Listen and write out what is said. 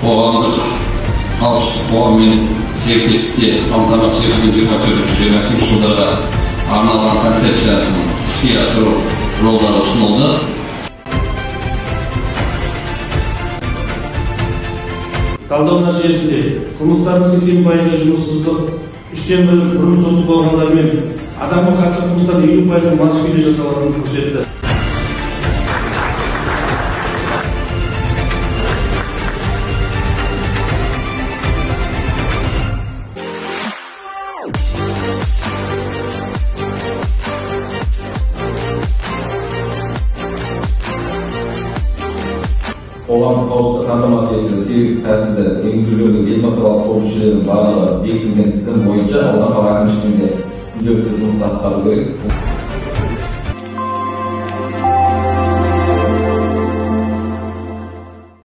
қоғамдық қауіпсіздік қоғаммен серіктестікте қамтамасыз етудің 24-25 жылдарға арналған концепциясын іске асыру жолдары ұсынылды. Талдау нәтижесінде қылмыстардың 80% жұмыссыздық, 3-тен 1 бұрын сотты болғандар мен адамға қатысты қылмыстардың 50% мас күйде жасалғанын көрсетті. Қоғамдық қауіпсіздікті қамтамасыз етудің 8 тәсілді енгізу жөніндегі ведомстволық топ мүшелерінің барлығы бекітілген тізім бойынша аудан қала әкімшілігінде күнделікті жұмыс атқару керек.